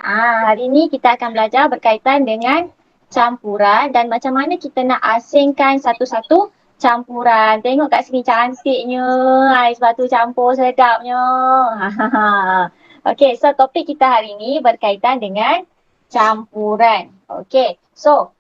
Hari ini kita akan belajar berkaitan dengan campuran dan macam mana kita nak asingkan satu-satu campuran. Tengok kat sini cantiknya, ais batu campur sedapnya. Okey, so topik kita hari ini berkaitan dengan campuran. Okey, so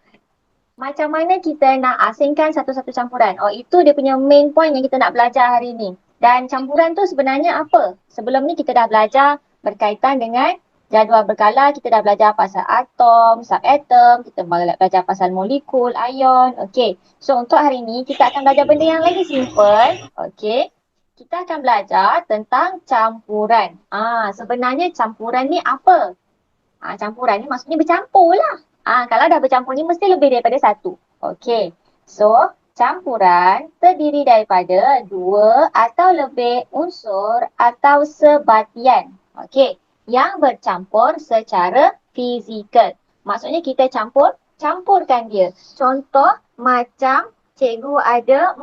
macam mana kita nak asingkan satu-satu campuran? Oh, itu dia punya main point yang kita nak belajar hari ini. Dan campuran tu sebenarnya apa? Sebelum ni kita dah belajar berkaitan dengan jadual berkala, kita dah belajar pasal atom, subatom, kita belajar pasal molekul, ion. Okey. So untuk hari ini kita akan belajar benda yang lagi simple. Okey. Kita akan belajar tentang campuran. Sebenarnya campuran ni apa? Campuran ni maksudnya bercampur lah. Kalau dah bercampur ni mesti lebih daripada satu. Okey. So, campuran terdiri daripada dua atau lebih unsur atau sebatian. Okey. Yang bercampur secara fizikal. Maksudnya kita campurkan dia. Contoh macam cikgu ada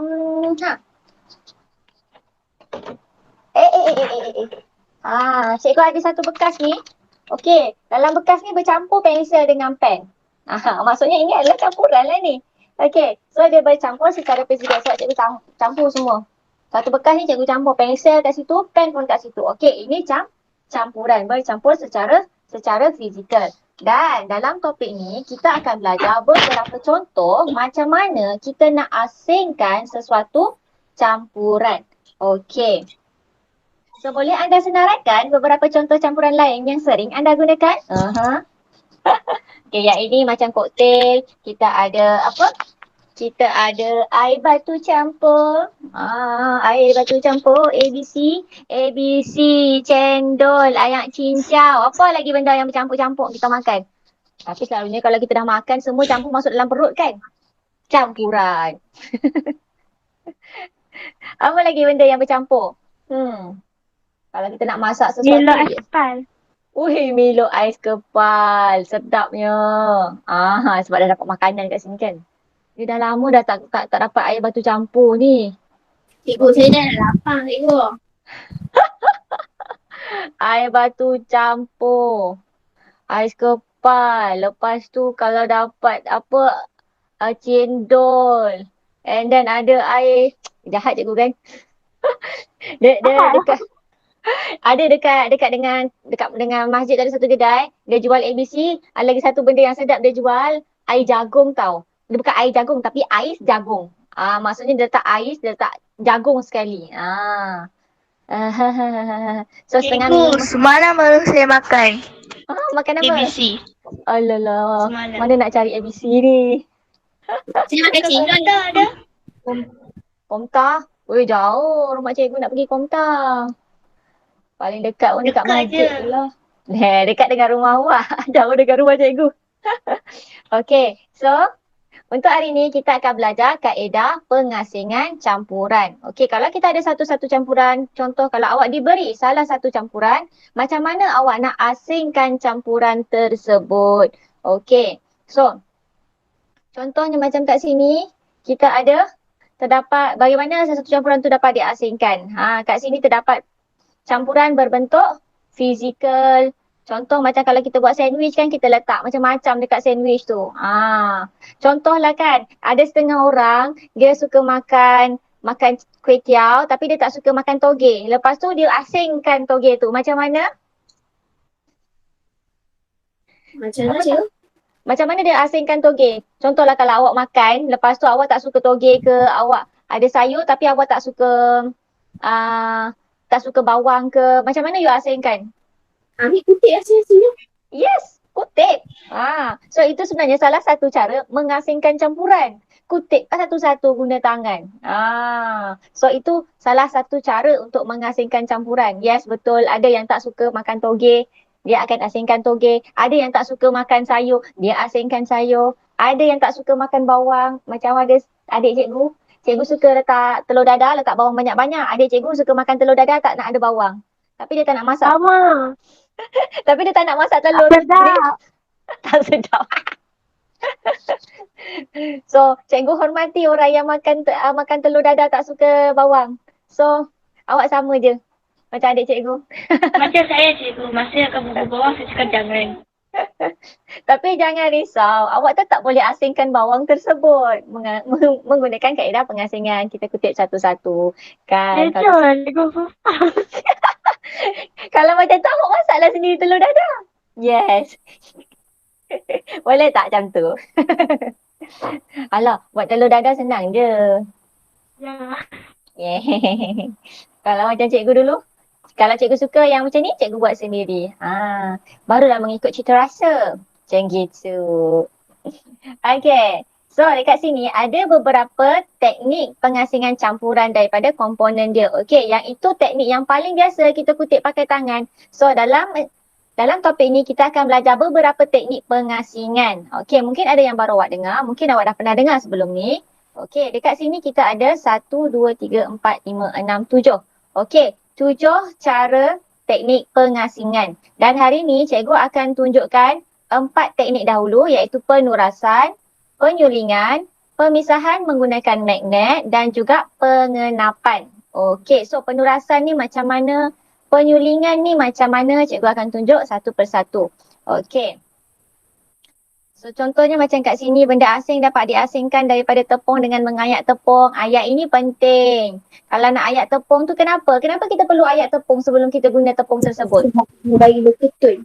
cikgu ada satu bekas ni. Okey, dalam bekas ni bercampur pensel dengan pen. Maksudnya ini adalah campuran lah ni. Okey, so dia bercampur secara fizikal. Sebab cikgu campur semua. Satu bekas ni cikgu campur pensel kat situ, pen pun kat situ. Okey, ini campuran bercampur secara fizikal. Dan dalam topik ni kita akan belajar beberapa contoh macam mana kita nak asingkan sesuatu campuran. Okey. So, boleh anda senaraikan beberapa contoh campuran lain yang sering anda gunakan? Okay, yang ini macam koktel. Kita ada apa? Kita ada air batu campur. Air batu campur, ABC. ABC, cendol, ayak cincau. Apa lagi benda yang bercampur-campur kita makan? Tapi selalunya kalau kita dah makan, semua campur masuk dalam perut kan? Campuran. Apa lagi benda yang bercampur? Kalau kita nak masak sesuatu. Milo ais kepal. Milo ais kepal. Sedapnya. Sebab dah dapat makanan kat sini kan. Dia dah lama dah tak dapat air batu campur ni. Cikgu, saya dah lapar, cikgu. Air batu campur. Ais kepal. Lepas tu kalau dapat apa, cendol. And then ada air. Jahat cikgu kan. Dia dekat. Ada dekat dengan masjid ada satu kedai, dia jual ABC, ada lagi satu benda yang sedap dia jual, air jagung tau. Dia bukan air jagung tapi ais jagung. Maksudnya dia letak ais, dia letak jagung sekali. So setengah Cikgu, minum. semalam baru saya makan. Makan apa? ABC. Alalah, Semalam. mana nak cari ABC ni? Saya makan cendol dah ada. Komta? Jauh rumah cikgu nak pergi Komta. Paling dekat pun dekat masjid je lah. Dekat dengan rumah awak. Jauh dengan rumah cikgu. Okey, so untuk hari ni kita akan belajar kaedah pengasingan campuran. Okey, kalau kita ada satu-satu campuran, contoh kalau awak diberi salah satu campuran, macam mana awak nak asingkan campuran tersebut? Okey, so contohnya macam kat sini, kita ada terdapat bagaimana satu campuran tu dapat diasingkan. Kat sini terdapat campuran berbentuk fizikal. Contoh macam kalau kita buat sandwich kan, kita letak macam-macam dekat sandwich tu. Contohlah kan, ada setengah orang dia suka makan kuih tiaw tapi dia tak suka makan toge. Lepas tu dia asingkan toge tu. Macam mana? Macam mana cikgu? Macam mana dia asingkan toge? Contohlah kalau awak makan, lepas tu awak tak suka toge ke, awak ada sayur tapi awak tak suka bawang ke, macam mana you asingkan? Ambil kutip asin-asinnya. Yes, kutip. So itu sebenarnya salah satu cara mengasingkan campuran. Kutip satu-satu guna tangan. So itu salah satu cara untuk mengasingkan campuran. Yes, betul. Ada yang tak suka makan toge, dia akan asingkan toge. Ada yang tak suka makan sayur, dia asingkan sayur. Ada yang tak suka makan bawang. Macam ada adik cikgu. Cikgu suka letak telur dadah, letak bawang banyak-banyak. Adik cikgu suka makan telur dadah, tak nak ada bawang. Tapi dia tak nak masak. Sama. Tapi dia tak nak masak telur. Sedap. Tak sedap. So, cikgu hormati orang yang makan telur dadah tak suka bawang. So, awak sama je macam adik cikgu. Macam saya cikgu, masa akan bubur bawang saya cakap jangan. Tapi jangan risau, awak tetap boleh asingkan bawang tersebut menggunakan kaedah pengasingan. Kita kutip satu-satu. Kan? Cikgu. Kalau macam tu, awak masaklah sendiri telur dadah. Yes. Boleh tak macam tu? Alah, buat telur dadah senang je. Ya. Yeah. Kalau macam cikgu dulu, kalau cikgu suka yang macam ni, cikgu buat sendiri. Barulah mengikut cita rasa. Macam gitu. Okay. So, dekat sini ada beberapa teknik pengasingan campuran daripada komponen dia. Okay, yang itu teknik yang paling biasa kita kutip pakai tangan. So, dalam topik ni kita akan belajar beberapa teknik pengasingan. Okay, mungkin ada yang baru awak dengar. Mungkin awak dah pernah dengar sebelum ni. Okay, dekat sini kita ada 1, 2, 3, 4, 5, 6, 7. Okay, 7 cara teknik pengasingan. Dan hari ni cikgu akan tunjukkan 4 teknik dahulu iaitu penurasan, penyulingan, pemisahan menggunakan magnet dan juga pengenapan. Okey, so penurasan ni macam mana? Penyulingan ni macam mana? Cikgu akan tunjuk satu persatu. Okey. So contohnya macam kat sini benda asing dapat diasingkan daripada tepung dengan mengayak tepung. Ayak ini penting. Kalau nak ayak tepung tu kenapa? Kenapa kita perlu ayak tepung sebelum kita guna tepung tersebut? Bagi berketul.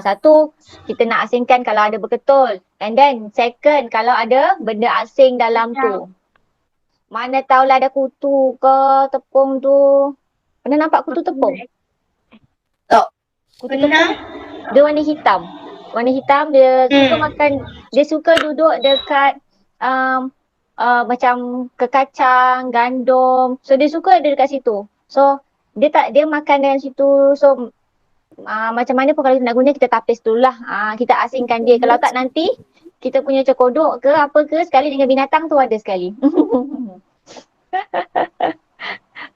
Satu, kita nak asingkan kalau ada berketul. And then second, kalau ada benda asing dalam tu. Mana tahulah ada kutu ke tepung tu. Pernah nampak kutu tepung? Tak. Kutu tepung dia warna hitam. Warna hitam dia suka makan, dia suka duduk dekat macam kekacang, gandum. So dia suka ada dekat situ. So dia makan dalam situ. So macam mana pun kalau kita nak guna kita tapis dulu lah. Kita asingkan dia. Kalau tak nanti kita punya cokodok ke apa ke sekali dengan binatang tu ada sekali.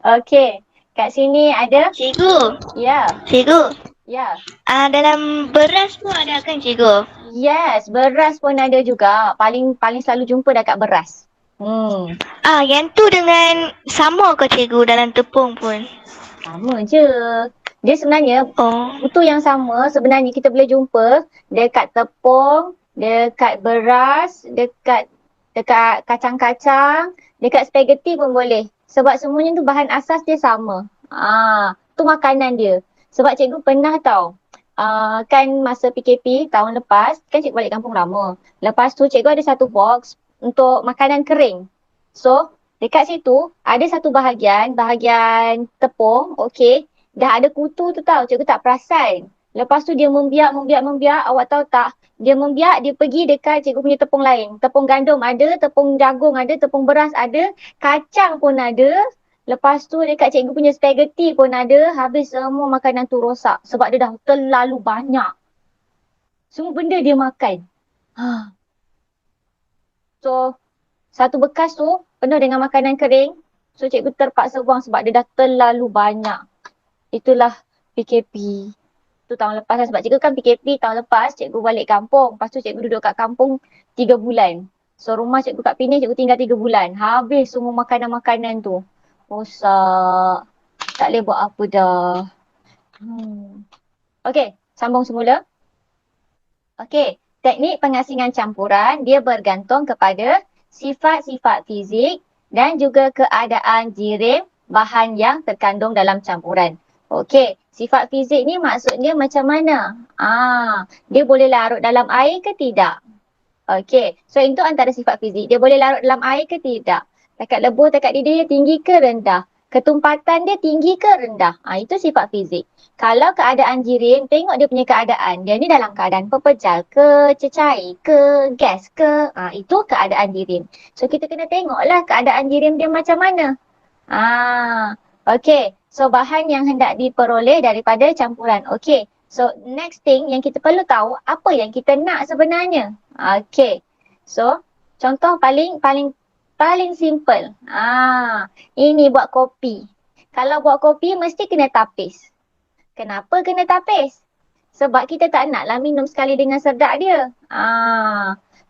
Okey. Kat sini ada. Cikgu. Ya. Cikgu. Ya. Dalam beras pun ada kan cikgu? Yes, beras pun ada juga. Paling selalu jumpa dekat beras. Yang tu dengan sama ke cikgu dalam tepung pun? Sama je. Dia sebenarnya kutu yang sama sebenarnya kita boleh jumpa dekat tepung, dekat beras, dekat kacang-kacang, dekat spaghetti pun boleh. Sebab semuanya tu bahan asas dia sama. Tu makanan dia. Sebab cikgu pernah tahu. Kan masa PKP tahun lepas, kan cikgu balik kampung lama. Lepas tu cikgu ada satu box untuk makanan kering. So, dekat situ ada satu bahagian tepung, okey. Dah ada kutu tu tau, cikgu tak perasan. Lepas tu dia membiak, awak tahu tak? Dia membiak, dia pergi dekat cikgu punya tepung lain. Tepung gandum ada, tepung jagung ada, tepung beras ada, kacang pun ada. Lepas tu dekat cikgu punya spaghetti pun ada, habis semua makanan tu rosak. Sebab dia dah terlalu banyak. Semua benda dia makan. So, satu bekas tu penuh dengan makanan kering. So, cikgu terpaksa buang sebab dia dah terlalu banyak. Itulah PKP. Tu tahun lepas lah. Sebab cikgu kan PKP tahun lepas, cikgu balik kampung. Lepas tu cikgu duduk kat kampung 3 bulan. So rumah cikgu kat Penang, cikgu tinggal 3 bulan. Habis semua makanan-makanan tu. Rosak. Tak boleh buat apa dah. Okey, sambung semula. Okey, teknik pengasingan campuran dia bergantung kepada sifat-sifat fizik dan juga keadaan jirim bahan yang terkandung dalam campuran. Okey, sifat fizik ni maksudnya macam mana? Dia boleh larut dalam air ke tidak? Okey, so itu antara sifat fizik. Dia boleh larut dalam air ke tidak? Takat lebur, takat didih dia tinggi ke rendah? Ketumpatan dia tinggi ke rendah? Itu sifat fizik. Kalau keadaan jirim, tengok dia punya keadaan. Dia ni dalam keadaan pepejal ke, cecair ke, gas ke? Itu keadaan jirim. So kita kena tengoklah keadaan jirim dia macam mana. Okey. So, bahan yang hendak diperoleh daripada campuran. Okey. So, next thing yang kita perlu tahu, apa yang kita nak sebenarnya. Okey. So, contoh paling simple. Ini buat kopi. Kalau buat kopi, mesti kena tapis. Kenapa kena tapis? Sebab kita tak naklah minum sekali dengan sedap dia.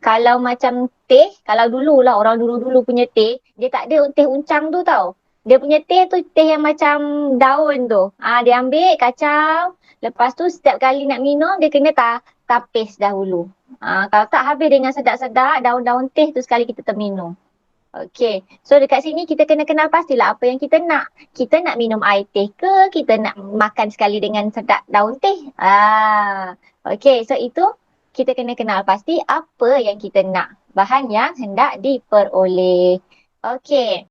Kalau macam teh, kalau dululah orang dulu-dulu punya teh, dia tak ada teh uncang tu tau. Dia punya teh tu teh yang macam daun tu. Dia ambil kacang. Lepas tu setiap kali nak minum dia kena tapis dahulu. Kalau tak habis dengan sedap-sedap daun-daun teh tu sekali kita terminum. Okey. So dekat sini kita kena kenal pastilah apa yang kita nak. Kita nak minum air teh ke? Kita nak makan sekali dengan sedap daun teh? Okey. So itu kita kena kenal pasti apa yang kita nak. Bahan yang hendak diperoleh. Okey.